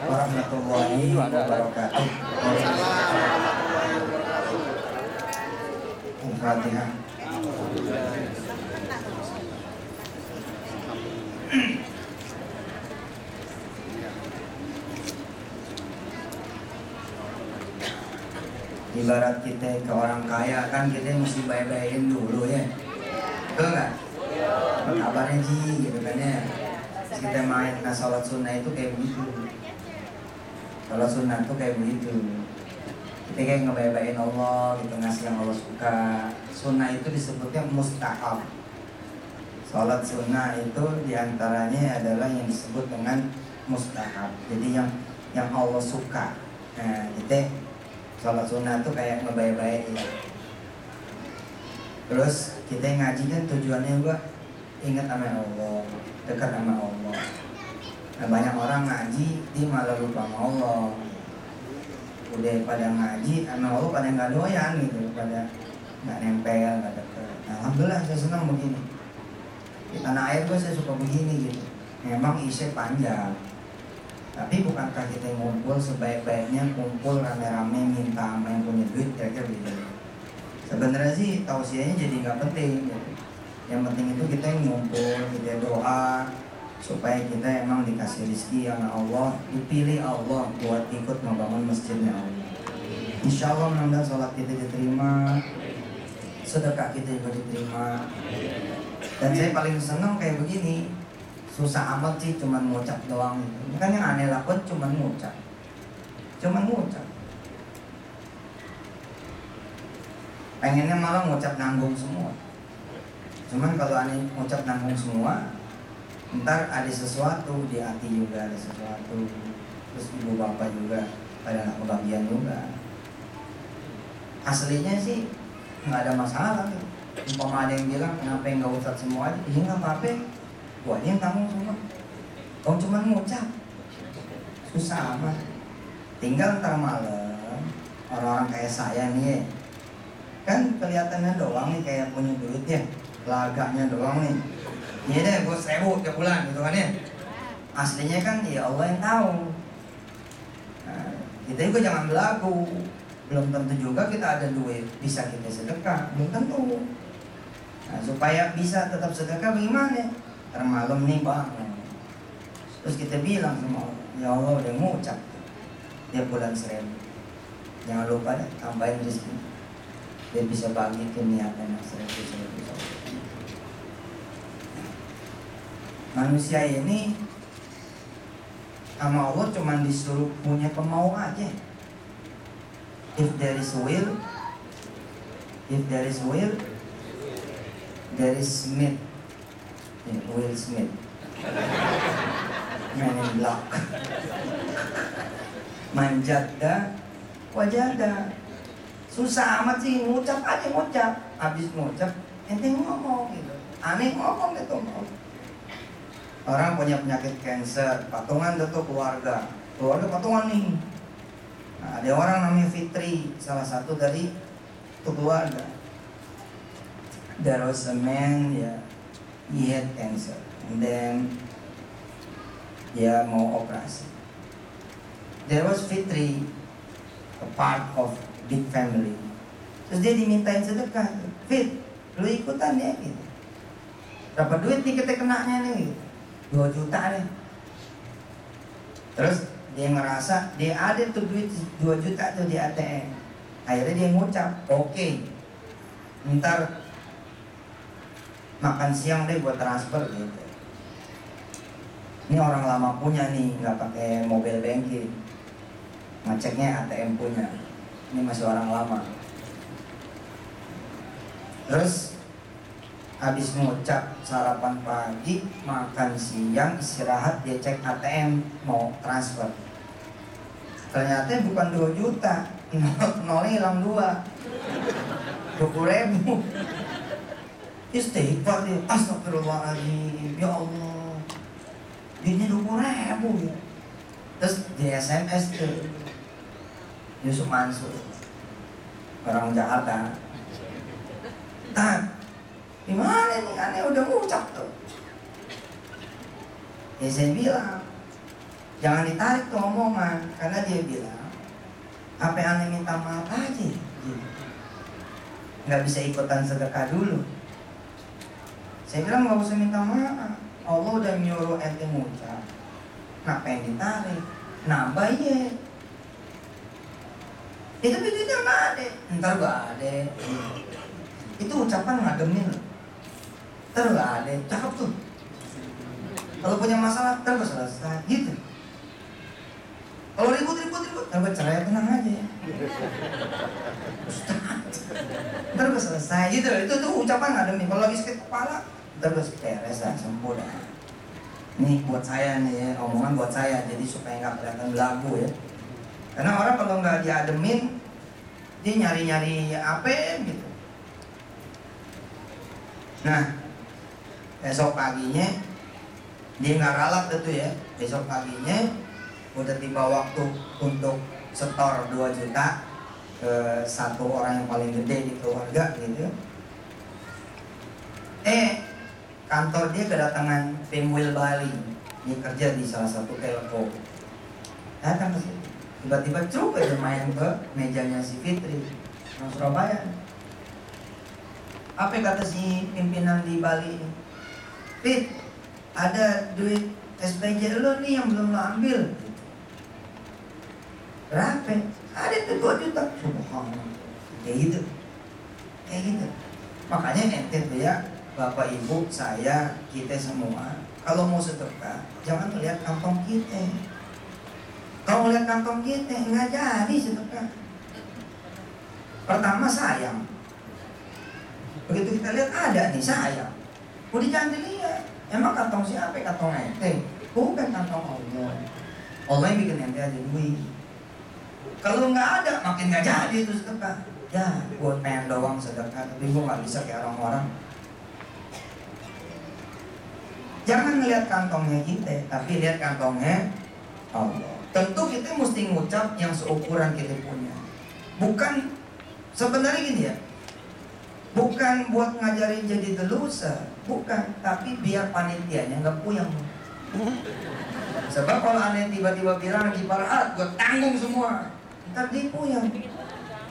warahmatullahi wabarakatuh. Al-Fatihah. Ibarat kita ke orang kaya kan kita mesti bayar-bayarin dulu ya, betul nggak? Apa kabarnya Ji gitu kan ya. Terus kita main, nah sholat sunnah itu kayak begitu. Sholat sunnah itu kayak begitu. Kita kayak ngebayar-bayarin Allah gitu, ngasih yang Allah suka. Sunnah itu disebutnya mustahab. Sholat sunnah itu diantaranya adalah yang disebut dengan mustahab. Jadi yang Allah suka. Nah kita sholat sunnah tuh kayak ngebayar-bayarin. Terus kita ngaji kan tujuannya juga ingat sama Allah, dekat sama Allah. Nah, banyak orang ngaji dia malah lupa sama Allah. Udah pada ngaji sama Allah pada nggak doyan gitu, pada nggak nempel, nggak dekat. Nah, alhamdulillah saya senang begini. Di tanah air gue saya suka begini gitu. Memang isya panjang. Tapi bukankah kita ngumpul sebaik-baiknya kumpul rame-rame minta sama yang punya duit, kira-kira begitu. Sebenarnya sih tausiahnya jadi nggak penting gitu. Yang penting itu kita ngumpul, kita doa supaya kita emang dikasih rezeki sama Allah, dipilih Allah buat ikut membangun masjidnya Allah. Insya Allah mudah-mudahan sholat kita diterima, sedekah kita juga diterima. Dan saya paling senang kayak begini. Susah amat sih cuman ngucap doang gitu. Kan yang aneh lakukan cuman ngucap. Pengennya malah ngucap nanggung semua. Cuman kalau aneh ngucap nanggung semua, ntar ada sesuatu di hati juga, ada sesuatu. Terus ibu bapak juga pada nggak kebagian juga. Aslinya sih nggak ada masalah gitu. Umpama ada yang bilang kenapa yang nggak ucap semua aja, ya nggak apa-apa. Wah ini yang tanggung semua. Kau cuma ngucap, susah amat. Tinggal ntar malam orang-orang kayak saya nih, kan kelihatannya doang nih kayak punya duit ya, lagaknya doang nih. Iya deh, gue 1000 tiap bulan gitu kan ya. Aslinya kan ya Allah yang tahu. Nah, kita juga jangan belagu. Belum tentu juga kita ada duit bisa kita sedekah, belum tentu. Nah, supaya bisa tetap sedekah bagaimana? Ntar malam nih bang, terus kita bilang sama Allah, ya Allah udah ngucap tiap bulan 1000. Jangan lupa deh tambahin rezeki biar bisa bagi ke niatan yang 1000. Manusia ini sama Allah cuma disuruh punya kemau aja. If there is will, there is Smith. Will Smith, Man in Black. Manjada, wajada. Susah amat sih, ngucap aja ngucap. Habis ngucap, ente ngomong gitu. Aneh ngomong gitu. Orang punya penyakit cancer, patungan tuh keluarga patungan nih. Nah, ada orang namanya Fitri, salah satu dari itu keluarga. There was a man ya. He had cancer, and then dia mau operasi. There was Fitri, a part of big family. Terus dia dimintain sedekah. Fit, lu ikutan ya gitu. Berapa duit nih kita kenanya nih? 2 juta nih. Terus dia ngerasa dia ada tuh duit 2 juta tuh di ATM. Akhirnya dia ngucap, oke. Ntar makan siang deh buat transfer gitu. Ini orang lama punya nih, nggak pakai mobile banking, ngeceknya ATM punya. Ini masih orang lama. Terus habis ngucap sarapan pagi, makan siang, istirahat, dia cek ATM mau transfer. Ternyata bukan 2 juta, nolnya hilang 20.000. Istighfar dia, astagfirullahaladzim, ya Allah, ini 20.000 ya. Terus di SMS tuh Yusuf Mansur, orang Jakarta. Gimana nih, aneh udah ngucap tuh. Ya saya bilang, Jangan ditarik tuh omongan, karena dia bilang apa yang aneh minta maaf aja gitu. Nggak bisa ikutan sedekah dulu. Saya bilang nggak usah minta maaf, Allah udah nyuruh ente ngucap, ngapain ditarik, nambah ya. Itu duitnya nggak ada, ntar nggak ada. Itu ucapan ngademin loh. Ntar nggak ada, cakep tuh. Kalau punya masalah, ntar gue selesai gitu. Kalau ribut, ntar gue cerai, tenang aja ya. Ntar gue selesai gitu. Itu ucapan ngademin. Kalau lagi sakit kepala, ntar gue beres dah, sembuh dah. Nih buat saya nih ya, omongan buat saya, jadi supaya nggak kelihatan belagu ya. Karena orang kalau nggak diademin, dia nyari-nyari apa gitu. Nah, besok paginya dia nggak ralat itu ya. Besok paginya udah tiba waktu untuk setor 2 juta ke satu orang yang paling gede di keluarga gitu. Kantor dia kedatangan tim Will Bali. Dia kerja di salah satu telco. Datang ke sini. Tiba-tiba cuk aja main ke mejanya si Fitri, orang Surabaya. Apa kata si pimpinan di Bali ini? Fit, ada duit SPJ lo nih yang belum lo ambil. Berapa? Ada tuh 2 juta. Subhanallah. Kayak gitu. Makanya ente tuh ya, Bapak Ibu, saya, kita semua, kalau mau sedekah, jangan melihat kantong kita. Kalau melihat kantong kita, nggak jadi sedekah. Pertama sayang. Begitu kita lihat ada nih sayang. Udah jangan dilihat. Emang kantong siapa? Kantong ente. Bukan kantong Allah. Allah yang bikin ente aja duit. Kalau nggak ada, makin nggak jadi itu sedekah. Ya, buat pengen doang sedekah, tapi gue nggak bisa kayak orang-orang. Jangan ngelihat kantongnya kita, tapi lihat kantongnya Allah. Tentu kita mesti ngucap yang seukuran kita punya. Bukan, sebenarnya gini ya, bukan buat ngajarin jadi delusa, bukan, tapi biar panitianya nggak puyeng. Sebab kalau aneh tiba-tiba bilang lagi parahat, gue tanggung semua, ntar dia puyeng.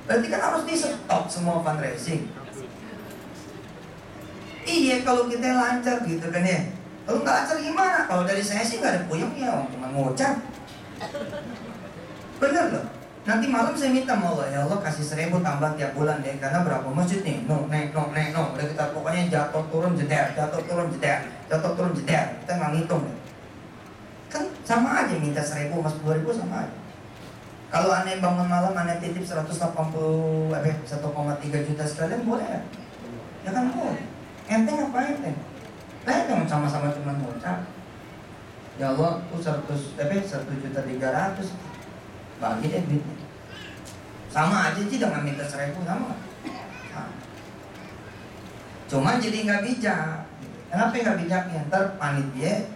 Berarti kan harus di stop semua fundraising. Iya, kalau kita lancar gitu kan ya. Kalau nggak lancar gimana? Kalau dari saya sih nggak ada puyengnya, cuma ngucap. Bener loh. Nanti malam saya minta sama Allah, ya Allah kasih 1.000 tambah tiap bulan deh. Karena berapa masjid nih? No. Udah kita pokoknya jatuh turun jeder. Kita nggak ngitung deh. Kan sama aja minta 1.000 sama 10.000 sama aja. Kalau aneh bangun malam, aneh titip 1,3 juta sekalian boleh ya? Ya kan boleh. Ente ngapain teh? Jangan sama-sama cuma ngucap. Ya Allah, tuh 1.300.000 bagi deh duitnya. Sama aja sih dengan minta 1.000 sama. Cuma jadi nggak bijak. Kenapa nggak bijaknya? Ntar panitia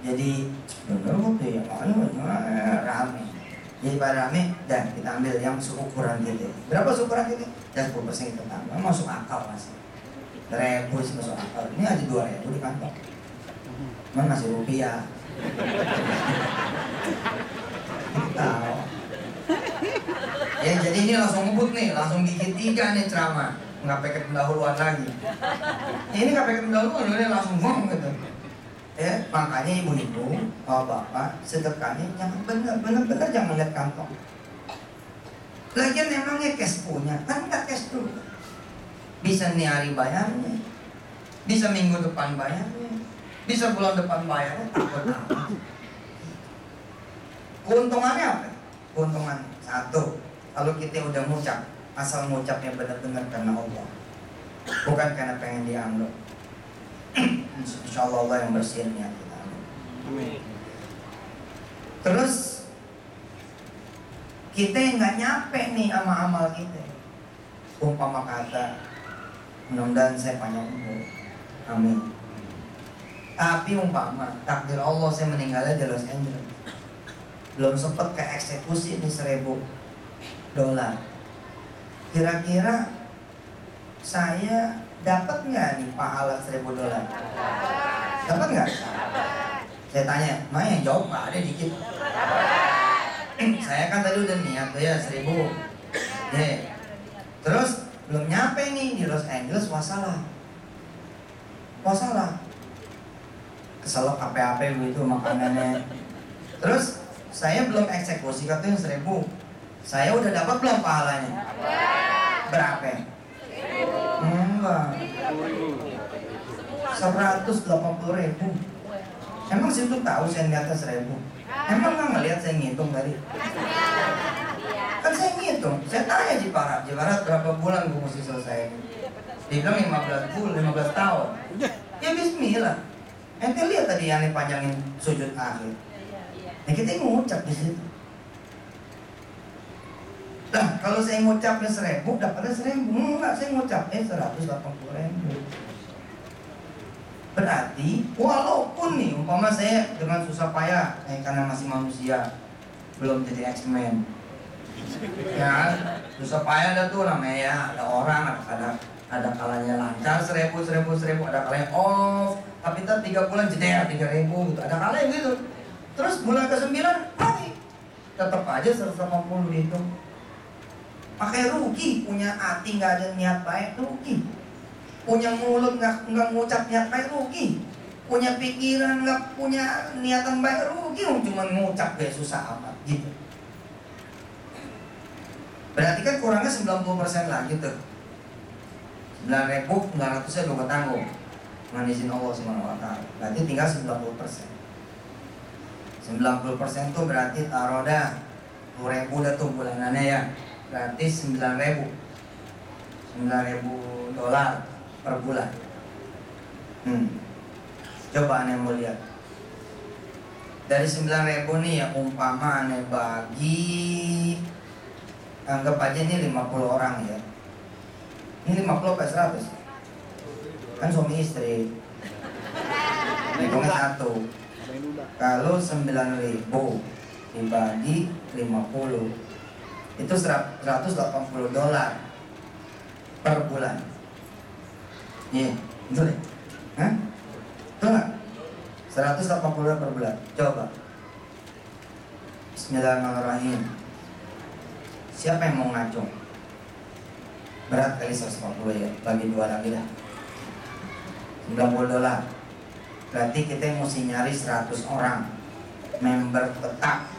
jadi bener tuh ya, makanya rame. Jadi pada rame, dan kita ambil yang seukuran gitu. Berapa seukuran gitu? Dan 10% kita tambah, masuk akal masih. 1.000 sih masuk akal. Ini aja 2.000 di kantong. Cuman masih rupiah. Tahu. Ya jadi ini langsung ngebut nih, langsung gigit 3 nih ceramah. Nggak pakai pendahuluan lagi. Ini nggak pakai pendahuluan, ini langsung ngomong gitu. Ya, makanya ibu-ibu, bapak-bapak, sedekahnya jangan bener-bener jangan lihat kantong. Lagian emangnya cash punya, kan nggak cash dulu. Bisa nih hari bayarnya, bisa minggu depan bayarnya, bisa bulan depan bayarnya, takut apa? Keuntungannya apa? Keuntungan satu, kalau kita udah ngucap, asal ngucapnya benar-benar karena Allah, bukan karena pengen dianggap. Insya Allah yang bersihin niat kita. Amin. Terus kita nggak nyampe nih sama amal kita. Umpama kata, mudah-mudahan saya panjang umur. Amin. Tapi umpama takdir Allah saya meninggalnya di Los Angeles, belum sempat ke eksekusi nih $1.000. Kira-kira saya dapat nggak nih pahala $1.000? Dapat nggak? Saya tanya, Maya jawab nggak ada dikit. Saya kan tadi udah niat tuh ya 1000. Terus belum nyampe nih di Los Angeles, wasalah. Keselak apa-apa begitu makanannya. Terus saya belum eksekusi katanya 1000. Saya udah dapat belum pahalanya? Berapa? Enggak. 180.000. Emang situ tahu saya niatnya 1000? Emang nggak ngeliat saya ngitung tadi? Kan saya ngitung. Saya tanya Jiparat berapa bulan gue mesti selesai? Dia bilang 15 tahun. Ya bismillah. Ente lihat tadi yang panjangin sujud akhir. Nah kita ngucap di situ. Nah kalau saya ngucapnya 1000, dapatnya 1000. Enggak, saya ngucapnya 180.000. Berarti walaupun nih umpama saya dengan susah payah, karena masih manusia, belum jadi X-Men, ya susah payah ada tuh namanya ya, ada orang ada kalanya lancar 1000, ada kalanya off, tapi ntar 3 bulan jeder 3.000 gitu, ada kalanya gitu. Terus bulan ke-9 lagi tetap aja 180 gitu. Pakai rugi, punya hati nggak ada niat baik rugi. Punya mulut nggak ngucap niat baik rugi. Punya pikiran nggak punya niatan baik rugi. Cuma ngucap kayak susah amat gitu. Berarti kan kurangnya 90% lagi tuh. 9.900 udah ketanggung dengan izin Allah SWT. Berarti tinggal 90%. 90% tuh berarti taruh dah 10.000 dah tuh bulanannya ya. Berarti 9.000 dolar per bulan. Coba aneh mau lihat. Dari 9.000 nih ya umpama aneh bagi, anggap aja ini 50 orang ya. Ini 50 apa 100? Kan suami istri. Hitungnya 1. Kalau 9.000 dibagi 50, itu 180 dolar per bulan. Iya, betul ya? Hah? Betul nggak? 180 dolar per bulan. Coba. Bismillahirrahmanirrahim. Siapa yang mau ngacung? Berat kali 140 ya. Bagi 2 lagi dah. 90 dolar. Berarti kita mesti nyari 100 orang member tetap,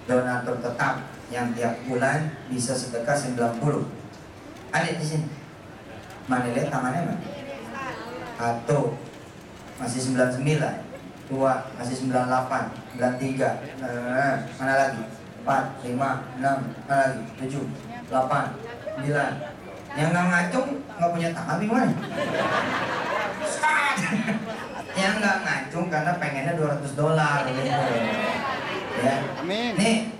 donatur tetap yang tiap bulan bisa sedekah 90. Ada di sini. Mana lihat tangannya mana? 1 masih 99, 2 masih 98, 93, mana lagi? 4, 5, 6, mana lagi? 7, 8, 9. Yang nggak ngacung nggak punya tangan gimana? Yang nggak ngacung karena pengennya 200 dolar gitu. Ya. Amin. Nih,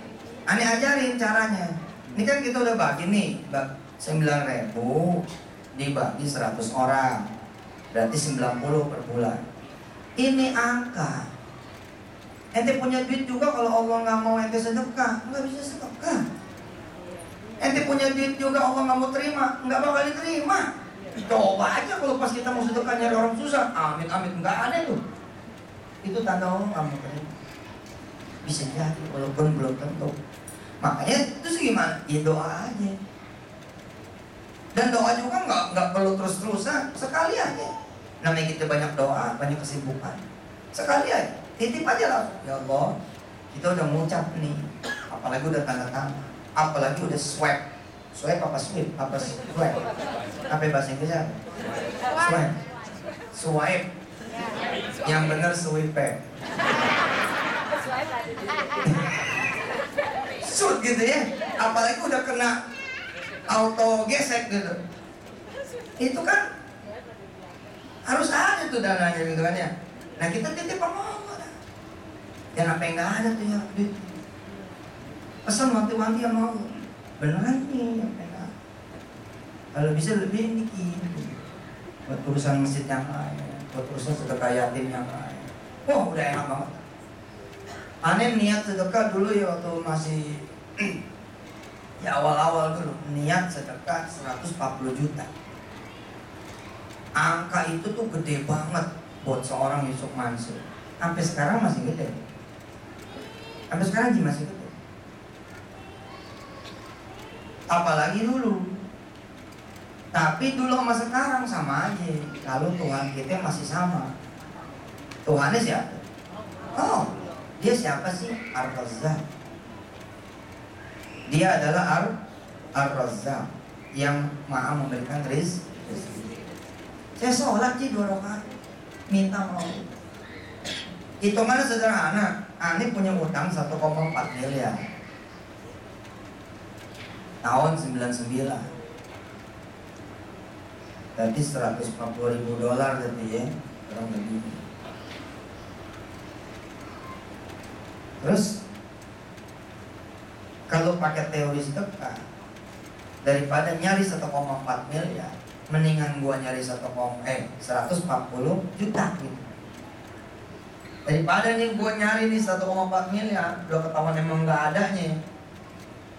aneh ajarin caranya. Ini kan kita udah bagi nih, 9.000 dibagi 100 orang, berarti 90 per bulan. Ini angka. Ente punya duit juga kalau Allah nggak mau ente sedekah, nggak bisa sedekah. Ente punya duit juga Allah nggak mau terima, nggak bakal diterima. Coba aja kalau pas kita mau sedekah nyari orang susah, amit nggak ada tuh. Itu tanda Allah nggak mau terima. Bisa jadi walaupun belum tentu. Makanya terus gimana? Ya doa aja. Dan doa juga nggak perlu terus-terusan, sekali aja. Namanya kita banyak doa, banyak kesibukan, sekali aja, titip aja lah. Ya Allah, kita udah ngucap nih, apalagi udah tanda tangan, apalagi udah swipe apa swipe, apa swipe, apa bahasa Inggrisnya? Swipe, yang bener swipe. Shoot gitu ya, apalagi udah kena auto gesek gitu. Itu kan harus ada tuh dananya gitu kan ya. Nah kita titip sama Allah. Jangan sampai nggak ada tuh ya duit. Pesan wanti-wanti sama Allah. Beneran nih sampai nggak. Kalau bisa lebih dikit. Buat urusan masjid yang lain, buat urusan sedekah yatim yang lain. Wah udah enak banget. Aneh niat sedekah dulu ya waktu masih ya awal-awal dulu, niat sedekah 140 juta. Angka itu tuh gede banget buat seorang Yusuf Mansur. Sampai sekarang masih gede. Sampai sekarang Ji masih kecil. Apalagi dulu. Tapi dulu sama sekarang sama aja. Kalau Tuhan kita masih sama. Tuhannya siapa? Oh, dia siapa sih? Ar-Razzaq. Dia adalah Ar-Razzaq yang maha memberikan rezeki. Saya sholat Ji 2 rakaat, minta mau. Hitungannya sederhana. Ani punya utang 1,4 miliar tahun 99. Berarti $140.000 tadi ya, kurang lebih. Terus kalau pakai teori sedekah, daripada nyari 1,4 miliar, mendingan gua nyari 140 juta gitu. Daripada nih gua nyari nih 1,4 miliar, udah ketahuan emang nggak adanya,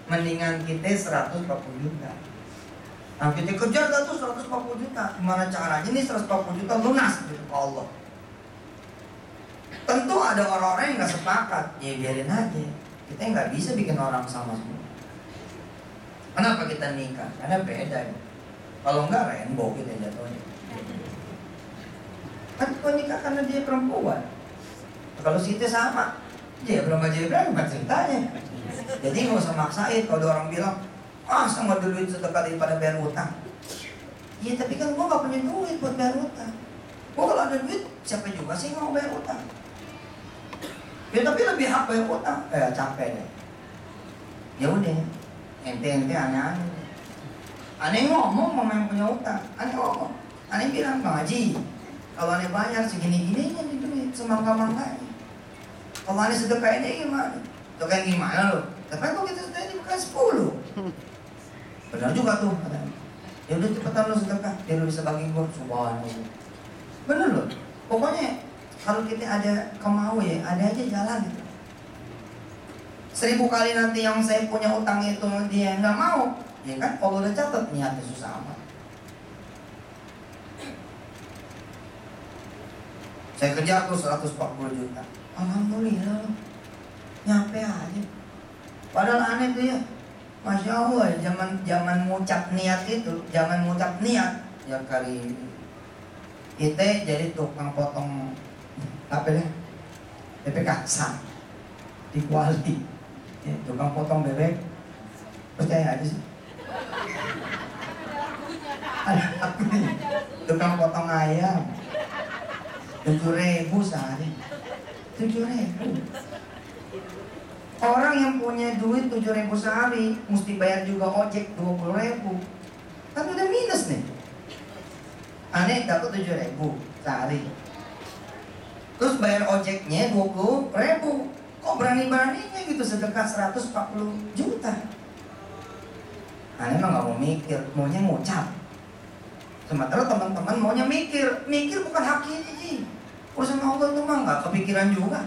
mendingan kita 140 juta. Nah kita kejar tuh 140 juta. Gimana caranya nih 140 juta lunas gitu ke Allah? Tentu ada orang-orang yang nggak sepakat. Ya biarin aja. Kita nggak bisa bikin orang sama semua. Kenapa kita nikah? Karena beda ya. Kalau nggak rainbow kita jatuhnya. Kan kau nikah karena dia perempuan. Kalau situ sama, dia belum aja bukan ceritanya. Jadi nggak usah maksain. Kalau ada orang bilang, sama duit sedekah daripada bayar utang. Iya tapi kan gua nggak punya duit buat bayar utang. Gua kalau ada duit, siapa juga sih mau bayar utang? Ya tapi lebih hak bayar utang. Capek deh. Ya udah, ente aneh-aneh. Aneh ngomong sama yang punya utang. Aneh ngomong. Aneh bilang, Bang Haji, kalau aneh bayar segini-gininya nih duit, semangka-mangkanya. Kalau aneh sedekah ini gimana? Sedekah gimana lo? Tapi kok kita sedekah bukan 10. Benar juga tuh katanya. Ya udah cepetan lo sedekah, biar lo bisa bagi gua. Subhanallah. Bener loh. Pokoknya kalau kita ada kemau ya, ada aja jalan gitu. 1000 kali nanti yang saya punya utang itu dia nggak mau, ya kan? Kalau udah catat niatnya susah amat. Saya kejar tuh 140 juta. Alhamdulillah, nyampe aja. Padahal aneh tuh ya, Masya Allah ya, zaman ngucap niat itu, zaman ngucap niat ya kali kita jadi tukang potong apa deh, bebek kasar di Kuali, ya, tukang potong bebek, percaya aja sih. Ada aku nih, tukang potong ayam, 7.000 sehari, 7.000. Orang yang punya duit 7.000 sehari mesti bayar juga ojek 20.000. Kan udah minus nih. Aneh dapat 7.000 sehari. Terus bayar ojeknya 20.000. Kok berani-beraninya gitu sedekah 140 juta? Aneh mah gak mau mikir, maunya ngucap. Sementara teman-teman maunya mikir. Mikir bukan hak kita sih. Urusan Allah itu mah gak kepikiran juga.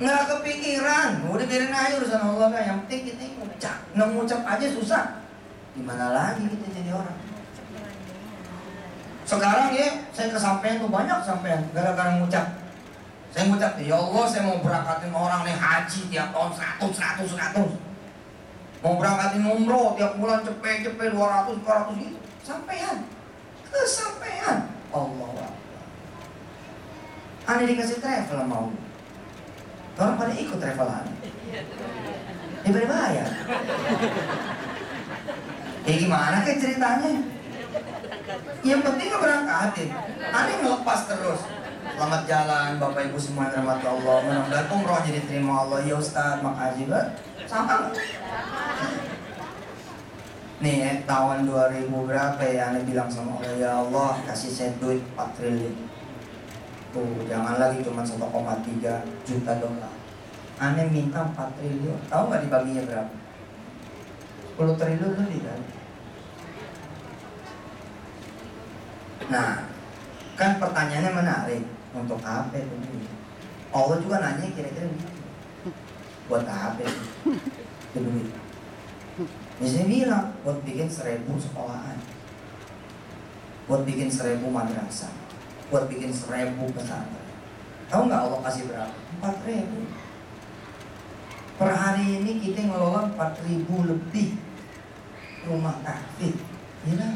Nggak kepikiran, udah biarin aja urusan Allah kan. Yang penting kita ngucap, ngucap aja susah. Gimana lagi kita jadi orang? Sekarang ya, saya kesampaian tuh banyak sampean gara-gara ngucap. Saya ngucap, ya Allah saya mau berangkatin orang nih haji tiap tahun 100. Mau berangkatin umroh tiap bulan cepet 200 gitu. Sampean, kesampaian. Allah. Aneh dikasih travel mau. Orang pada ikut travelan. Dia berbahaya. Ya gimana kayak ceritanya? Yang penting ngeberangkatin. Aneh ngelepas terus. Selamat jalan Bapak Ibu semua yang dirahmati Allah. Mudah-mudahan umrohnya diterima Allah. Ya Ustaz, makasih Pak. Sama. Nih tahun 2000 berapa ya Aneh bilang sama Allah, ya Allah kasih saya duit 4 triliun. Tuh, jangan lagi cuma 1,3 juta dolar. Aneh minta 4 triliun. Tahu nggak dibaginya berapa? 10 triliun lebih kan? Nah, kan pertanyaannya menarik. Untuk apa itu? Allah juga nanya kira-kira gitu. Buat apa itu? Duit. Misalnya bilang, buat bikin 1000 sekolahan, buat bikin 1000 madrasah, buat bikin 1000 pesantren. Tahu nggak Allah kasih berapa? 4.000. hari ini kita ngelola 4.000 lebih rumah takfir. Gila,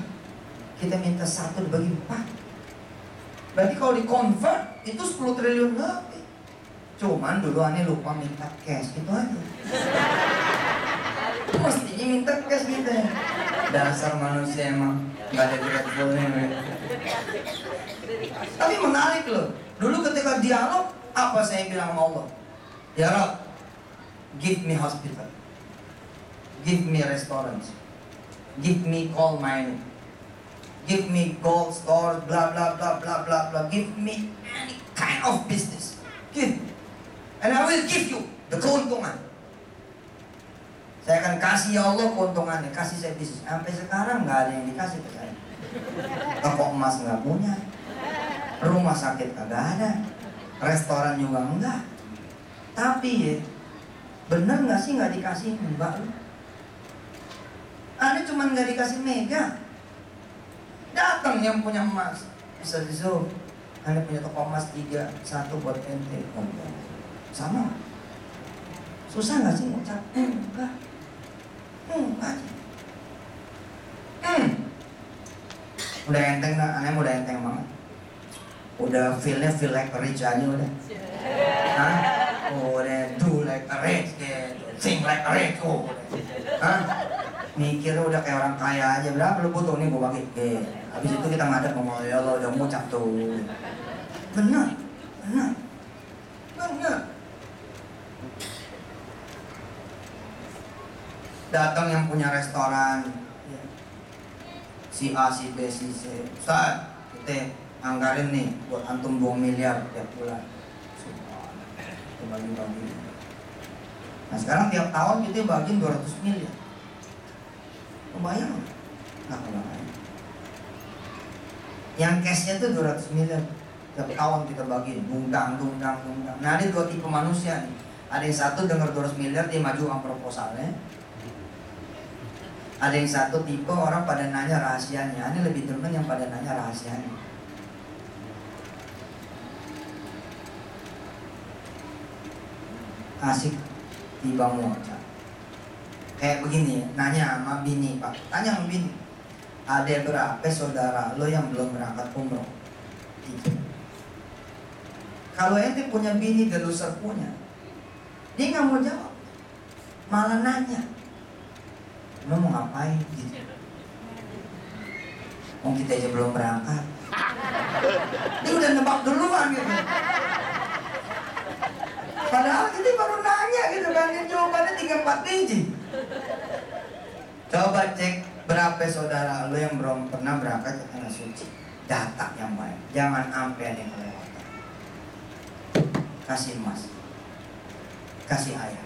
kita minta 1 dibagi 4. Berarti kalau di convert itu 10 triliun lebih. Cuman dulu aneh lupa minta cash, itu aja. Mestinya minta cash gitu ya. Dasar manusia emang gak ada gratefulnya. Tapi menarik loh. Dulu ketika dialog, apa saya bilang sama Allah? Ya Rob, give me hospital, give me restaurants, give me coal mining, give me gold stores, blah blah blah blah blah blah. Give me any kind of business, give, and I will give you the keuntungan. Saya akan kasih ya Allah keuntungannya, kasih saya bisnis. Sampai sekarang nggak ada yang dikasih ke saya. Toko emas nggak punya, rumah sakit kagak ada, restoran juga enggak. Tapi ya, bener nggak sih nggak dikasih mbak lu? Ada cuman nggak dikasih mega. Datang yang punya emas, bisa disuruh. Anda punya toko emas 3, 1 buat ente. Sama. Susah nggak sih ngucap? Enggak. Enggak. Udah enteng dah, aneh udah enteng banget. Udah feel like a rich aja udah. Hah? Udah do like a rich gitu, sing like a rich Hah? Mikirnya udah kayak orang kaya aja. Berapa lu butuh nih gua bagi? Habis itu kita ngadep ngomong ya Allah udah ngucap tuh. Benar. Datang yang punya restoran, si A, si B, si C. Ustaz, kita anggarin nih buat antum 2 miliar tiap bulan. Kita bagi-bagi. Nah sekarang tiap tahun kita bagiin 200 miliar. Kebayang? Nggak kebayang. Yang cashnya tuh 200 miliar. Tiap tahun kita bagiin, dungdang. Nah ada 2 tipe manusia nih. Ada yang satu dengar 200 miliar, dia maju sama proposalnya. Ada yang satu tipe orang pada nanya rahasianya. Ini lebih demen yang pada nanya rahasianya. Asik di Bang Moca. Kayak begini, nanya sama bini, Pak. Tanya sama bini. Ada berapa saudara lo yang belum berangkat umroh? Gitu. Kalau ente punya bini dan lu punya, dia nggak mau jawab, malah nanya. Lo mau ngapain gitu? Kita aja belum berangkat. Dia udah nebak duluan gitu. Padahal kita baru nanya gitu kan, jawabannya 3-4 biji. Coba cek berapa saudara lo yang belum pernah berangkat ke tanah suci. Data yang baik, jangan sampai ada yang kelewatan. Kasih emas, kasih ayah.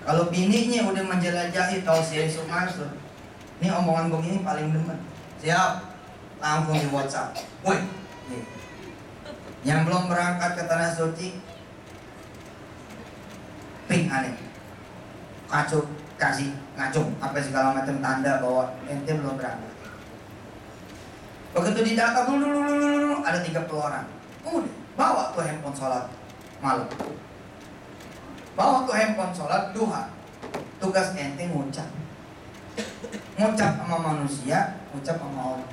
Kalau bininya udah menjelajahi tausiah masuk, ini omongan begini paling demen. Siap, langsung di WhatsApp. Woi, yang belum berangkat ke tanah suci, ping aneh, kacau, kasih ngacung, apa segala macam tanda bahwa ente belum berangkat. Begitu didata dulu, ada 30 orang. Udah, bawa tuh handphone sholat malam. Bawa tuh handphone sholat duha. Tugas ente ngucap sama manusia, ngucap sama Allah.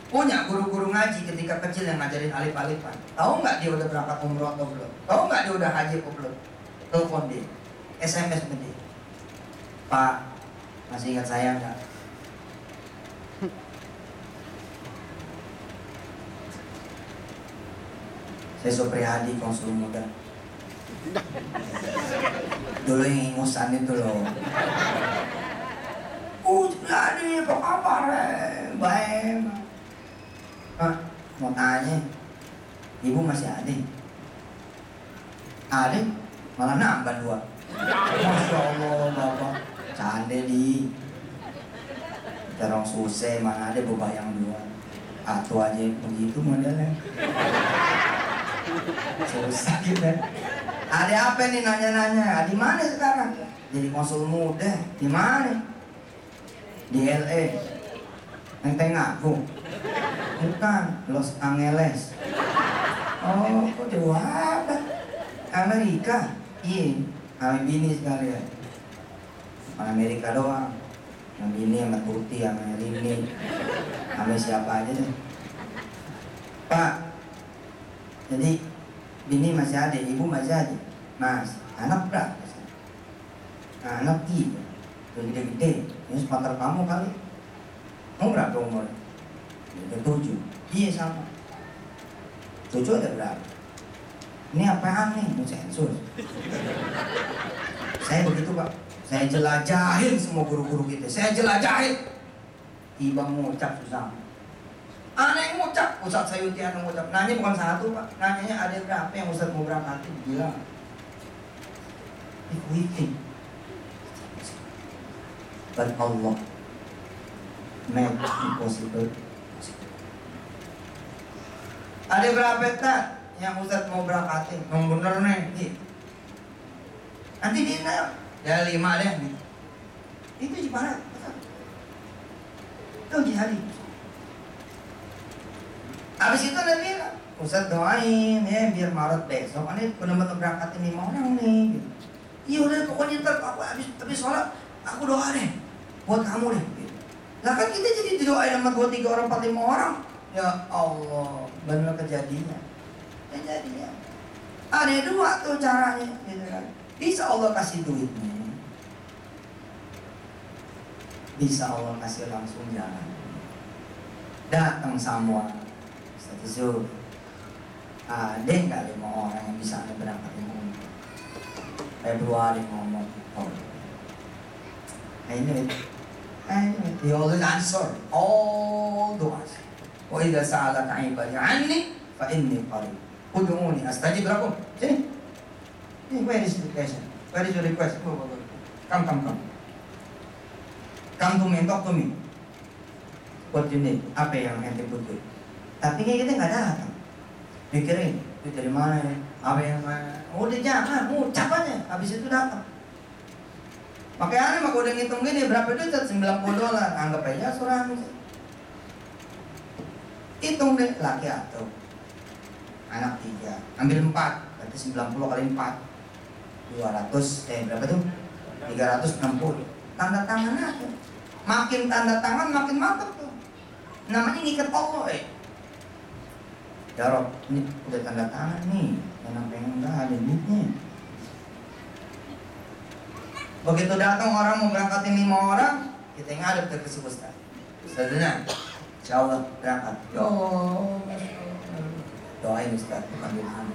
Punya guru-guru ngaji ketika kecil yang ngajarin alif-alifan. Tahu nggak dia udah berangkat umroh atau belum? Tahu nggak dia udah haji atau belum? Telepon dia, SMS dia. Pak, masih ingat saya nggak? Saya Supriyadi, konsul muda. Dulu yang ingusan itu loh. Jadi apa kabar? Baik. Pak, mau tanya, ibu masih ada? Ada? Malah nambah 2. Masya Allah, bapak. Canda di. Terong susah, mana ada bebayang 2. Atu aja begitu modelnya. Susah gitu. Ada apa nih nanya-nanya? Di mana sekarang? Jadi konsul muda. Di mana? Di LA. Ente ngaku? Bukan, Los Angeles. Oh, kok jauh apa? Amerika. Iya, sama bini sekalian. Sama Amerika doang. Sama bini, sama Tuti, sama Rini, sama siapa aja deh. Pak, jadi bini masih ada, ibu masih ada. Mas, anak berapa? Nah, anak 3. Udah gede-gede. Ini sepatar kamu kali. Mau berapa umur? Udah 7. Iya sama. 7 ada berapa? Ini apaan nih? Mau sensus. Saya begitu Pak. Saya jelajahin semua guru-guru kita. Saya jelajahin. Tiba ngucap susah. Aneh ngucap. Ustaz Sayuti aneh ngucap. Nanya bukan satu Pak. Nanyanya ada berapa yang Ustaz mau berangkatin. Bilang. Waiting. But Allah made impossible. Ada berapa tak yang Ustaz mau berangkatin? Yang bener nih. Nanti dia ya 5 deh. Itu gimana? Itu jihadi. Habis itu Nabi bilang, Ustaz doain ya biar Maret besok ini benar-benar berangkatin 5 orang nih. Iya udah pokoknya ntar aku habis sholat aku doa deh buat kamu deh. Lah kan kita jadi didoain sama 2, 3 orang, 4, 5 orang. Ya Allah, benar kejadian. Kejadian. Ada 2 tuh caranya, gitu kan. Bisa Allah kasih duitnya. Bisa Allah kasih langsung jalan. Datang semua. Status ada nggak 5 orang yang bisa ada berangkat umum? Februari ngomong, oh, ini, he always answer all doas. Wa idza sa'alaka 'ibadi 'anni fa inni qarib. Ud'uni astajib lakum. Sini. Where is the question? Where is your request? Come. Come to me, talk to me. What you need? Apa yang ente butuh? Tapi kayak kita nggak datang. Mikirin, itu dari mana ya? Apa yang mana? Udah jangan, ucap aja. Habis itu datang. Makanya aneh udah ngitung gini, berapa duit? $90. Anggap aja asuransi. Hitung deh, laki atau anak 3. Ambil 4, berarti 90 kali 4. 200, berapa tuh? 360. Tanda tangan aja. Makin tanda tangan makin mantap tuh. Namanya ngikat Allah Ya Rob, ini udah tanda tangan nih. Yang pengen enggak ada duitnya. Begitu datang orang mau berangkatin 5 orang, kita ngadep ke Ustaz. Ustaznya, insya Allah berangkat. Ya Allah, doain Ustaz, bukan doain.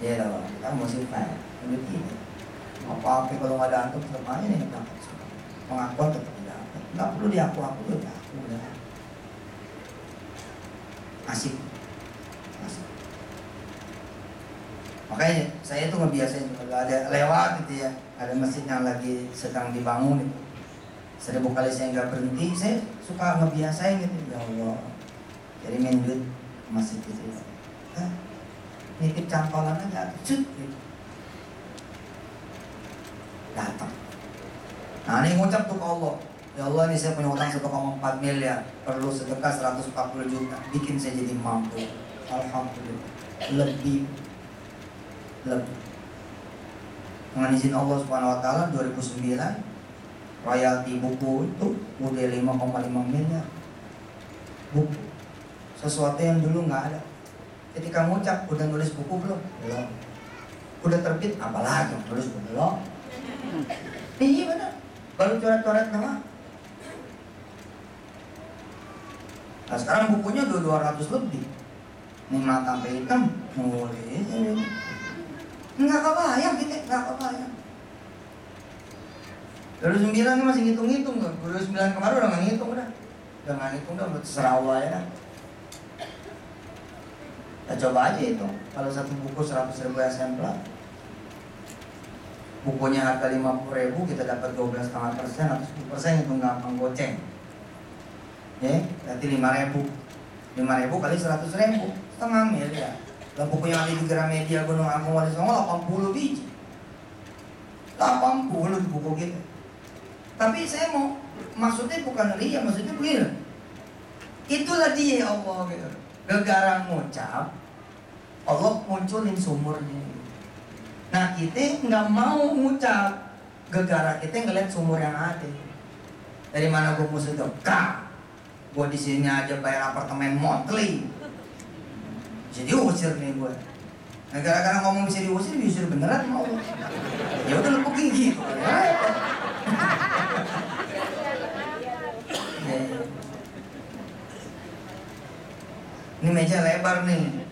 Ya dong, kita mau sifat. Begitu. Apa kalau nggak ada antum sama aja nih berangkat. Pengakuan tetap tidak. Nggak perlu diaku-aku udah. Asik. Makanya saya tuh ngebiasain kalau ada lewat gitu ya, ada masjid yang lagi sedang dibangun gitu. 1000 kali saya nggak berhenti, saya suka ngebiasain gitu. Ya Allah, jadi main duit masjid gitu ya. Nitip cantolan aja, cut gitu. Datang. Nah ini ngucap tuh ke Allah. Ya Allah, ini saya punya utang 1,4 miliar, perlu sedekah 140 juta, bikin saya jadi mampu. Alhamdulillah. Lebih dengan izin Allah Subhanahu wa taala 2009 royalti buku itu udah 5,5 miliar. Buku. Sesuatu yang dulu nggak ada. Ketika ngucap udah nulis buku belum? Belum. Udah terbit apalagi nulis belum? Iya benar. Baru coret-coret nama. Nah sekarang bukunya udah 200 lebih. Ini mata sampai hitam nulis. Nggak kebayang kita, nggak kebayang. 2009 ini masih ngitung-ngitung tuh. 2009 kemarin udah nggak ngitung udah. Udah nggak ngitung udah, terserah Allah ya. Kita coba aja itu. Kalau satu buku 100.000 eksemplar, bukunya harga 50.000, kita dapat 12,5% atau 10%, itu gampang goceng. Ya, berarti 5.000. 5.000 kali 100.000, setengah miliar. Lah buku yang ada di Gramedia Gunung Agung Wali Songo 80 biji. 80 buku gitu. Tapi saya mau, maksudnya bukan ria, maksudnya begini. Itulah dia Allah gitu. Gegara ngucap, Allah munculin sumurnya. Nah anak kita nggak mau ngucap gegara kita ngeliat sumur yang ada. Dari mana gue mesti tahu? Kak, gue di sini aja bayar apartemen Motley. Jadi usir nih gue. Nah, gara-gara ngomong bisa diusir beneran mau. Ya udah lu pergi gitu. Ini meja lebar nih.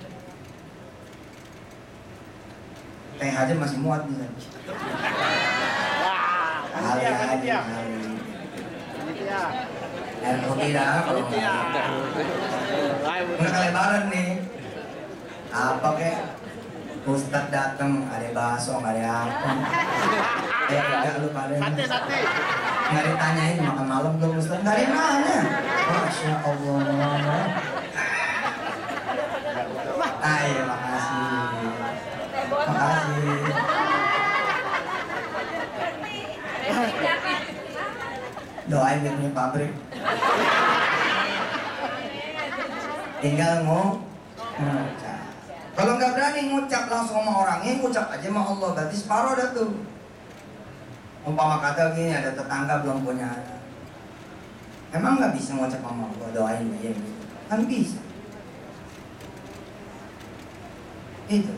Teh aja masih muat nih. Hari. Air putih dah kalau nggak kelebaran nih. Apa kek? Ustadz dateng, ada bakso, ada apa? Enggak lu pada. Sate. Nggak ditanyain makan malam belum Ustadz? Nggak nanya. Masya Allah. Ayo, makasih. Doain biar punya pabrik. Tinggal ngucap. Kalau nggak berani ngucap langsung sama orangnya, ngucap aja sama Allah. Berarti separuh dah tuh. Umpama kata gini, ada tetangga belum punya anak. Emang nggak bisa ngucap sama Allah, doain aja gitu. Kan bisa. Itu.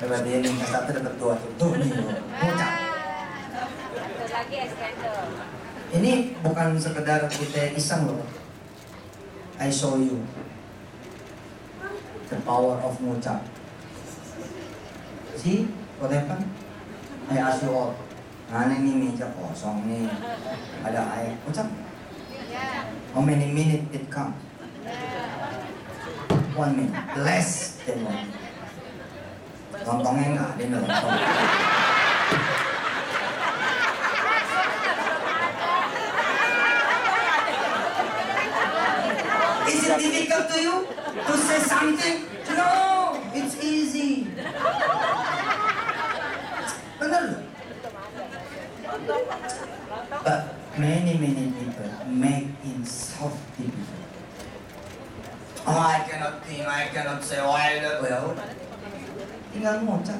Coba dia nih, satu dapat dua tuh nih, ngucap. Lagi es cendol. Ini bukan sekedar kita iseng loh. I show you the power of ngucap. See what happened? I ask you all. Nah ini meja kosong nih, ada air. Ucap. How many minutes it come? 1 minute, less than 1 minute. Lontongnya nggak ada nih lontong. Is it difficult to you to say something? No, it's easy. Benar loh. But many people make insult people. Oh, I cannot think, I cannot say why that. Well, tinggal ngucap.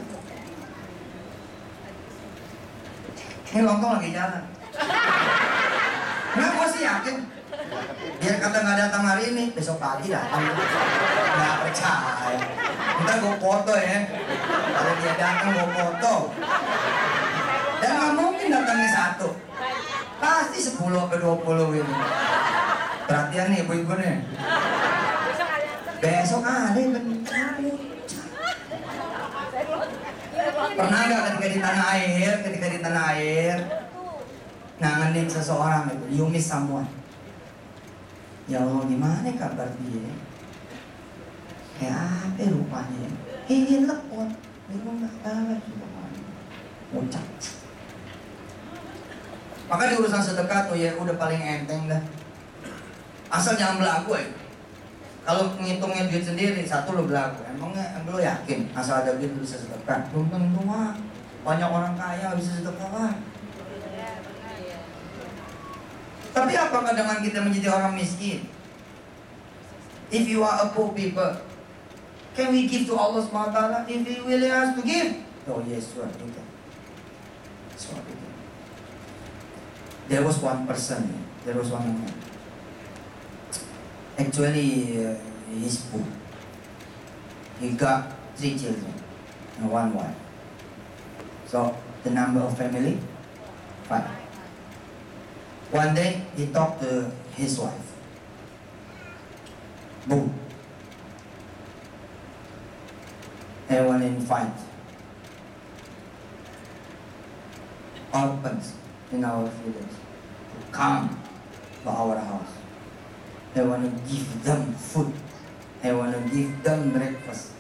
Ini lontong lagi jalan. Nah, gue sih yakin. Biar kata nggak datang hari ini, besok pagi datang. Nggak percaya. Ntar gue foto ya. Kalau dia datang gue foto. Dan nggak mungkin datangnya satu. Pasti 10 ke 20 ini. Perhatian nih ibu-ibu nih. Besok ada yang pernah nggak ketika di tanah air nanganin seseorang itu, you miss someone. Ya Allah, gimana kabar dia? Kayak apa rupanya? Ingin lepot, memang nggak kabar juga. Ucap. Maka di urusan sedekah tuh ya udah paling enteng dah. Asal jangan belagu ya. Kalau ngitungnya duit sendiri, satu lo belagu. Emangnya lo yakin asal ada duit bisa sedekah? Belum tentu mah. Banyak orang kaya bisa sedekah lah. Tapi apakah dengan kita menjadi orang miskin? If you are a poor people, can we give to Allah SWT if He willing us to give? Oh yes, sure, we can. Sure, we can. There was one person, there was one man. Actually, he's poor. He got 3 children and 1 wife. So the number of family, 5. One day he talked to his wife. Boom. I want to invite orphans in our village to come to our house. I want to give them food. I want to give them breakfast.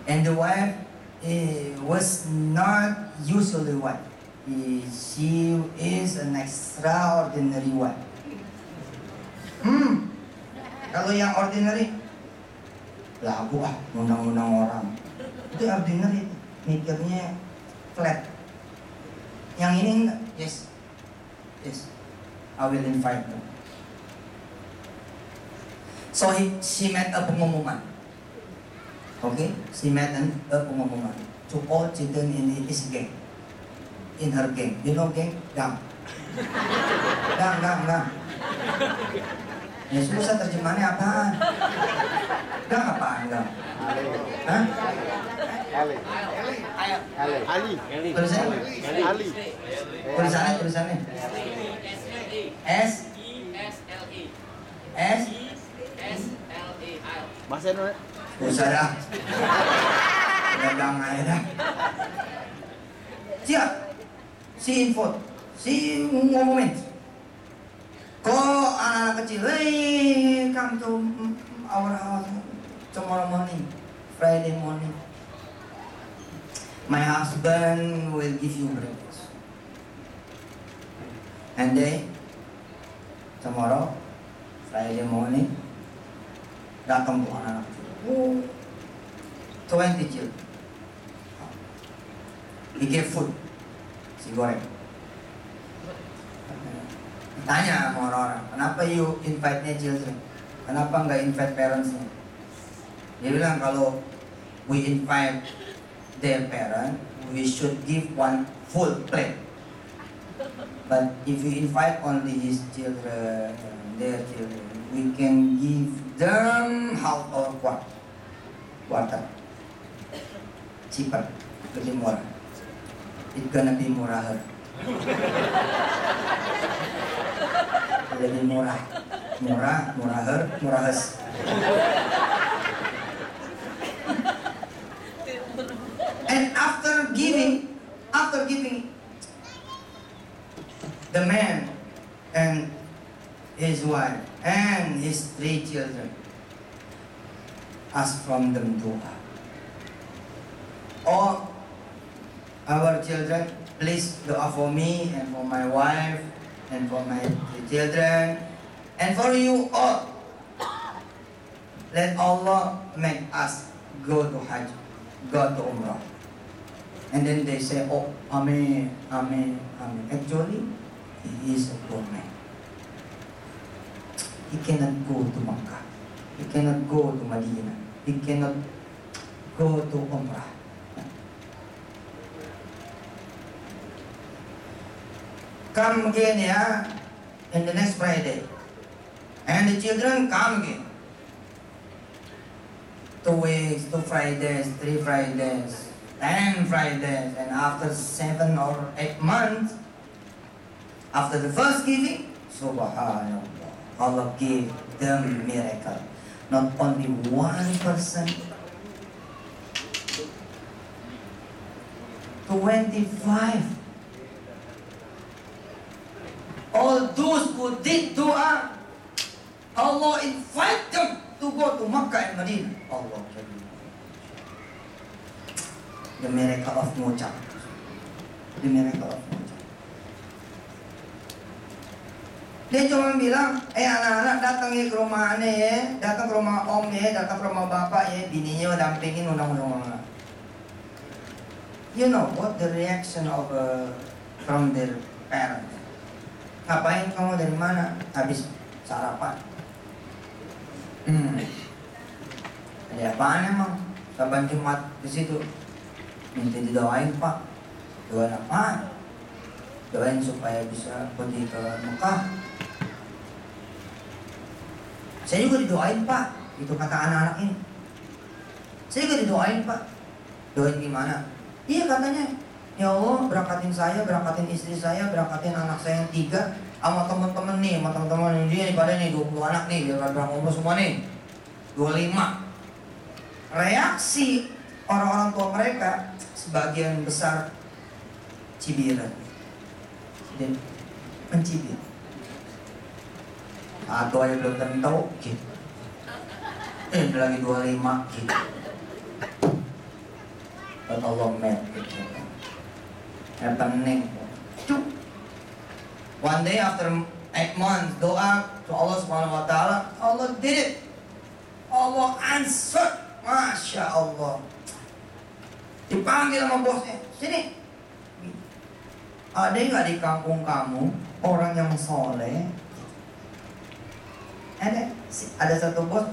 And the wife was not usually wife. She is an extraordinary wife. Kalau yang ordinary, lagu undang-undang orang. Itu ordinary, mikirnya flat. Yang ini enggak, yes, I will invite them. So she made a pengumuman. Okay, she met a woman to all children in his gang, in her gang. You know gang? Gang. Gang. Ya susah terjemahannya apaan? Gang apaan gang? Hah? Ali. Tulisannya? Ali. Tulisannya? S S Bahasa Indonesia. Usah dah. Dagang aja dah. Siap. Si info. Si ngomongin. Kok anak-anak kecil, hey, come to our house tomorrow morning, Friday morning. My husband will give you breakfast. And then tomorrow, Friday morning, datang tuh anak-anak kecil. 20 children. He gave food. Si goreng. Tanya sama orang-orang, kenapa you invite-nya children? Kenapa nggak invite parents-nya? Dia bilang kalau we invite their parent, we should give one full plate. But if we invite only his children, their children, we can give them half or quarter. Cheaper, lebih murah. It's gonna be muraher. Lebih murahes. And after giving the man and his wife and his 3 children ask from them dua. Oh, our children, please doa for me and for my wife and for my 3 children and for you all. Let Allah make us go to Hajj, go to Umrah. And then they say, oh, Amen. Actually, he is a poor man. He cannot go to Makkah. He cannot go to Medina. He cannot go to Umrah. Come again, yeah, in the next Friday. And the children come again. 2 weeks, 2 Fridays, 3 Fridays, 10 Fridays, and after 7 or 8 months, after the first giving, Subhanallah, Allah gave them miracle. Not only 1 person, 25. All those who did dua, Allah invite them to go to Makkah and Medina. Allah, the miracle of ngucap. The miracle of ngucap. Dia cuma bilang, anak-anak datang ke rumah aneh ya, datang ke rumah om ya, datang ke rumah bapak ya, bininya dampingin undang-undang. You know what the reaction of from their parents? Ngapain kamu dari mana? Habis sarapan. Ada apaan emang? Saban Jumat di situ. Minta didoain Pak. Doain apaan? Doain supaya bisa pergi ke Mekah. Saya juga didoain Pak. Itu kata anak-anak ini. Saya juga didoain Pak. Doain gimana? Iya katanya, ya Allah berakatin saya, berakatin istri saya, berakatin anak saya yang 3. Sama teman-teman nih, sama teman-teman ini pada nih 20 anak nih, biar pada umur semua nih 25. Reaksi orang-orang tua mereka sebagian besar cibiran dan mencibir. Atau aja belum tentu gitu. Lagi 25 gitu. But Allah made gitu. Happening. One day after 8 months, doa to Allah Subhanahu Wa Taala, Allah did it. Allah answered. Masya Allah. Dipanggil sama bosnya, sini. Ada nggak di kampung kamu orang yang soleh? Ada satu bos.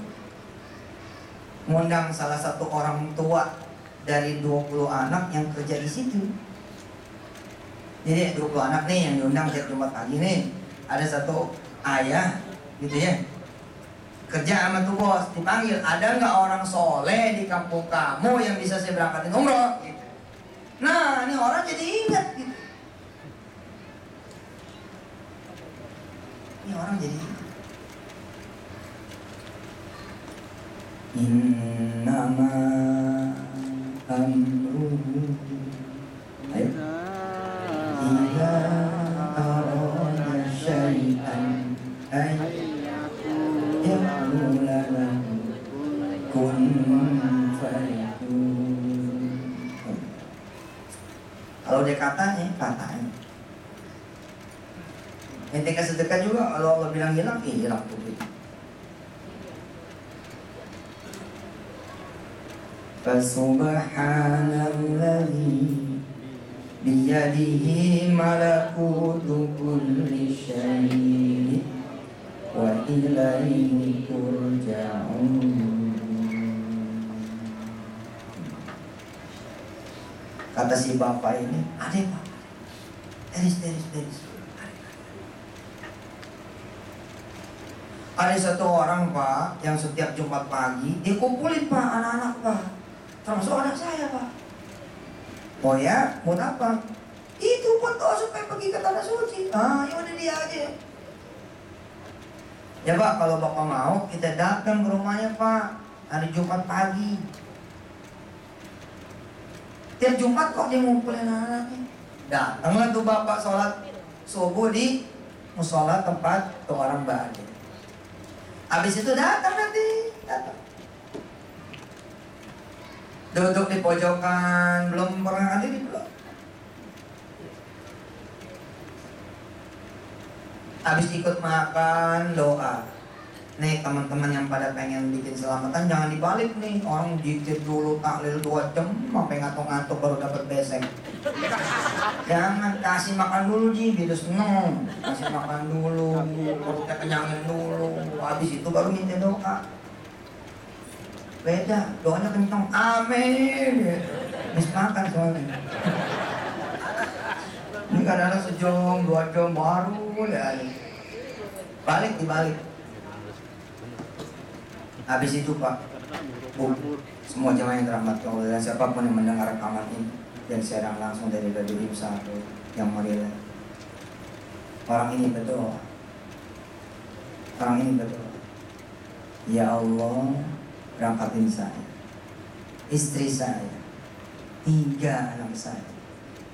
ngundang salah satu orang tua dari 20 anak yang kerja di situ. Jadi 20 anak nih yang diundang tiap Jumat pagi nih. Ada satu ayah gitu ya, kerja sama tuh bos, dipanggil, ada nggak orang soleh di kampung kamu yang bisa saya berangkatin umroh gitu. Nah ini orang jadi ingat gitu. Ini orang jadi ingat. Innama amruhu, ayo, idza arada syai'an ay yaqula lahu kun fayakun. Kalau dia katanya. Ente kasih sedekah juga, kalau Allah bilang hilang, hilang tuh. Fasubhanalladzi biyadihi malakutu kulli syai'in wa ilaihi turja'un. Kata si bapak ini, ada pak, teris. Ada satu orang pak, yang setiap Jumat pagi dikumpulin pak anak-anak pak, termasuk anak saya pak. Oh ya, buat apa? Itu buat doa supaya pergi ke tanah suci. Ya udah dia aja. Ya pak, kalau bapak mau kita datang ke rumahnya pak, hari Jumat pagi. Tiap Jumat kok dia ngumpulin anak-anaknya. Datanglah tuh bapak sholat subuh di musola tempat tuh orang bahagia. Habis itu datang. Duduk di pojokan, belum pernah hadir belum. Habis ikut makan, doa. Nih teman-teman yang pada pengen bikin selamatan jangan dibalik nih. Orang dikit dulu tahlil 2 jam sampai ngantuk-ngantuk baru dapat besek. Jangan, kasih makan dulu biar seneng. Kasih makan dulu, perutnya kenyangin dulu. Habis itu baru minta doa. Beda, doanya kencang, amin. Habis makan soalnya. Ini kadang-kadang sejam, 2 jam baru ya. Dibalik. Habis itu Pak, Bu, semua jemaah yang dirahmati Allah dan siapapun yang mendengar rekaman ini dan siaran langsung dari Radio Himsa yang mulia. Orang ini berdoa. Ya Allah, berangkatin saya, istri saya, 3 anak saya,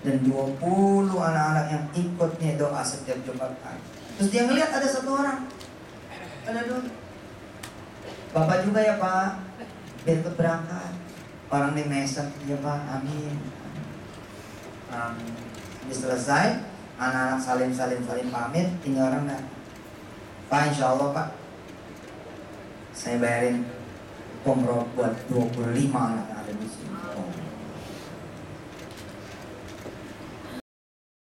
dan 20 anak-anak yang ikutnya doa setiap Jumat pagi. Terus dia ngelihat ada satu orang, ada dulu. Bapak juga ya Pak, biar ikut berangkat. Orang di mesem, ya Pak, amin. Habis selesai, anak-anak salim pamit, ini orang dah. Pak, insya Allah Pak, saya bayarin umroh buat 25 anak yang ada di sini.